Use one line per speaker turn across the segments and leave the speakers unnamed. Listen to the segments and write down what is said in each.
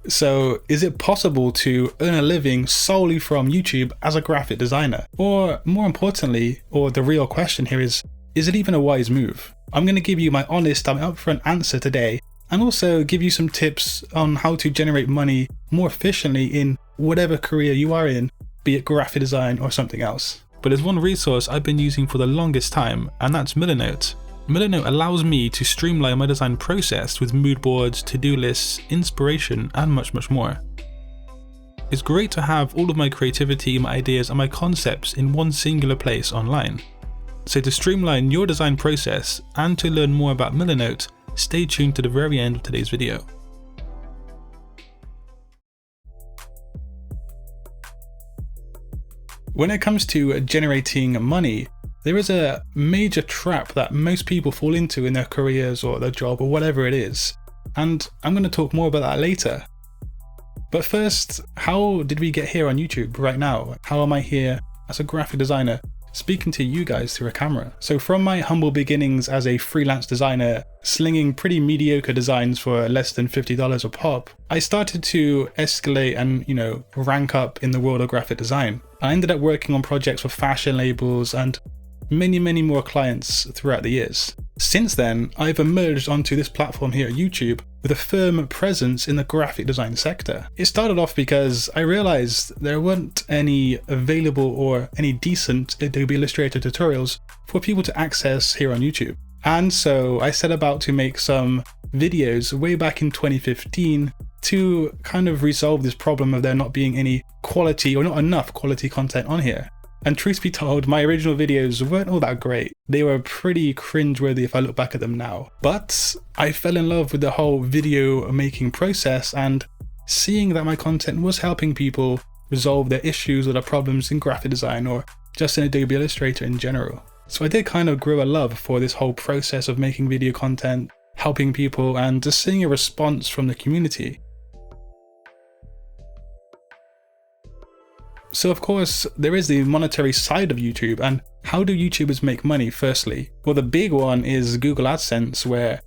So is it possible to earn a living solely from YouTube as a graphic designer? Or more importantly, or the real question here is it even a wise move? I'm going to give you my honest and upfront answer today, and also give you some tips on how to generate money more efficiently in whatever career you are in, be it graphic design or something else. But there's one resource I've been using for the longest time, and that's Milanote. Milanote allows me to streamline my design process with mood boards, to-do lists, inspiration, and much, much more. It's great to have all of my creativity, my ideas, and my concepts in one singular place online. So to streamline your design process and to learn more about Milanote, stay tuned to the very end of today's video. When it comes to generating money, there is a major trap that most people fall into in their careers or their job or whatever it is, and I'm going to talk more about that later. But first, how did we get here on YouTube right now? How am I here as a graphic designer speaking to you guys through a camera? So from my humble beginnings as a freelance designer, slinging pretty mediocre designs for less than $50 a pop, I started to escalate and, rank up in the world of graphic design. I ended up working on projects for fashion labels and many more clients throughout the years. Since then, I've emerged onto this platform here at YouTube with a firm presence in the graphic design sector. It started off because I realized there weren't any available or any decent Adobe Illustrator tutorials for people to access here on YouTube. And so I set about to make some videos way back in 2015 to kind of resolve this problem of there not being any quality or not enough quality content on here. And truth be told, my original videos weren't all that great. They were pretty cringeworthy if I look back at them now. But I fell in love with the whole video making process, and seeing that my content was helping people resolve their issues or their problems in graphic design or just in Adobe Illustrator in general. So I did kind of grow a love for this whole process of making video content, helping people, and just seeing a response from the community. So of course, there is the monetary side of YouTube, and how do YouTubers make money firstly? Well, the big one is Google AdSense, where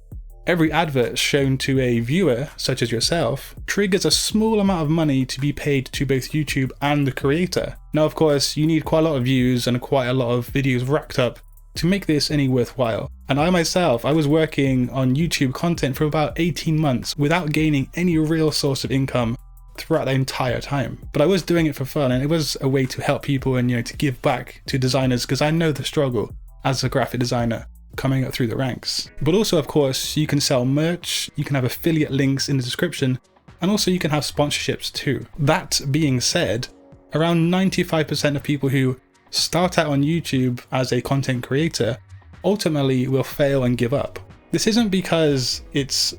every advert shown to a viewer, such as yourself, triggers a small amount of money to be paid to both YouTube and the creator. Now of course, you need quite a lot of views and quite a lot of videos racked up to make this any worthwhile. And I myself, I was working on YouTube content for about 18 months without gaining any real source of income throughout the entire time. But I was doing it for fun, and it was a way to help people and to give back to designers, because I know the struggle as a graphic designer coming up through the ranks. But also of course, you can sell merch, you can have affiliate links in the description, and also you can have sponsorships too. That being said, around 95% of people who start out on YouTube as a content creator ultimately will fail and give up. This isn't because it's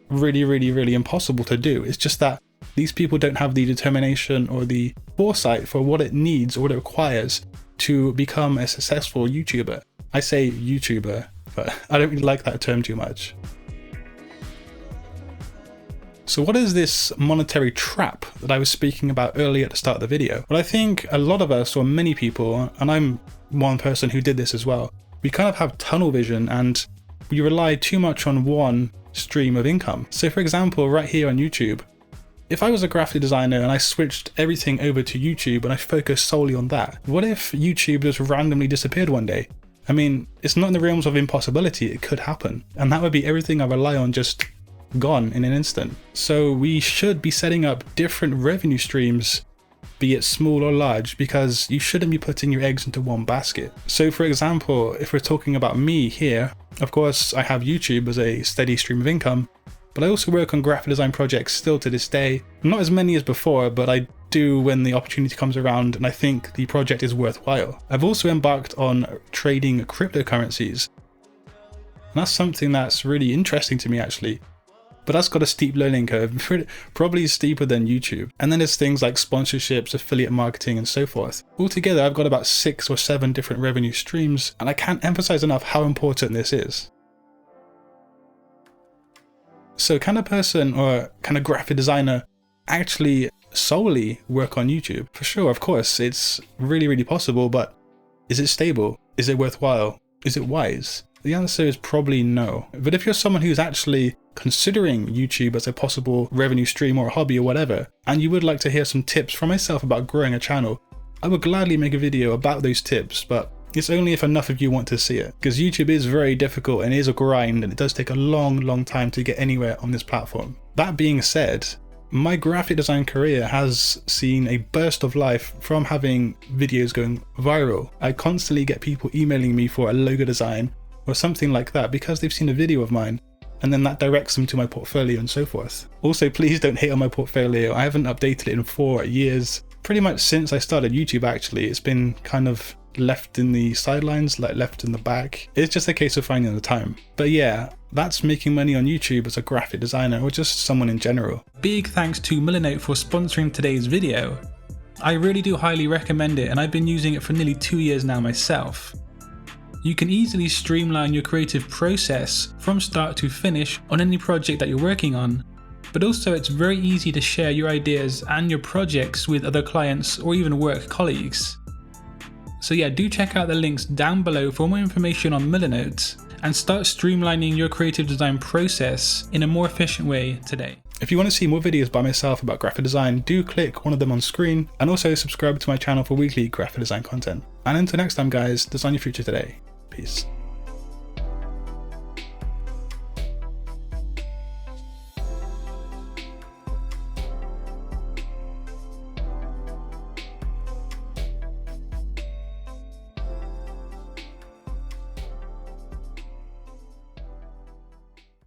really impossible to do, it's just that these people don't have the determination or the foresight for what it needs or what it requires to become a successful YouTuber. I say YouTuber, but I don't really like that term too much. So what is this monetary trap that I was speaking about earlier at the start of the video? Well, I think a lot of us, or many people, and I'm one person who did this as well, we kind of have tunnel vision and we rely too much on one stream of income. So for example, right here on YouTube, if I was a graphic designer and I switched everything over to YouTube and I focused solely on that, what if YouTube just randomly disappeared one day? I mean, it's not in the realms of impossibility, it could happen. And that would be everything I rely on just gone in an instant. So we should be setting up different revenue streams, be it small or large, because you shouldn't be putting your eggs into one basket. So for example, if we're talking about me here, of course I have YouTube as a steady stream of income, but I also work on graphic design projects still to this day. Not as many as before, but I do when the opportunity comes around and I think the project is worthwhile. I've also embarked on trading cryptocurrencies. And that's something that's really interesting to me actually. But that's got a steep learning curve, probably steeper than YouTube. And then there's things like sponsorships, affiliate marketing, and so forth. Altogether, I've got about 6 or 7 different revenue streams, and I can't emphasize enough how important this is. So can a person or can a graphic designer actually solely work on YouTube? For sure, of course, it's really possible, but is it stable? Is it worthwhile? Is it wise? The answer is probably no. But if you're someone who's actually considering YouTube as a possible revenue stream or a hobby or whatever, and you would like to hear some tips from myself about growing a channel, I would gladly make a video about those tips, but it's only if enough of you want to see it, because YouTube is very difficult and is a grind, and it does take a long time to get anywhere on this platform. That being said, my graphic design career has seen a burst of life from having videos going viral. I constantly get people emailing me for a logo design or something like that because they've seen a video of mine, and then that directs them to my portfolio and so forth. Also, please don't hate on my portfolio. I haven't updated it in 4 years. Pretty much since I started YouTube actually, it's been kind of left in the sidelines, like left in the back. It's just a case of finding the time. But yeah, that's making money on YouTube as a graphic designer or just someone in general. Big thanks to Milanote for sponsoring today's video. I really do highly recommend it, and I've been using it for nearly 2 years now myself. You can easily streamline your creative process from start to finish on any project that you're working on, but also it's very easy to share your ideas and your projects with other clients or even work colleagues. So yeah, do check out the links down below for more information on Milanote and start streamlining your creative design process in a more efficient way today. If you want to see more videos by myself about graphic design, do click one of them on screen, and also subscribe to my channel for weekly graphic design content. And until next time guys, design your future today. Peace.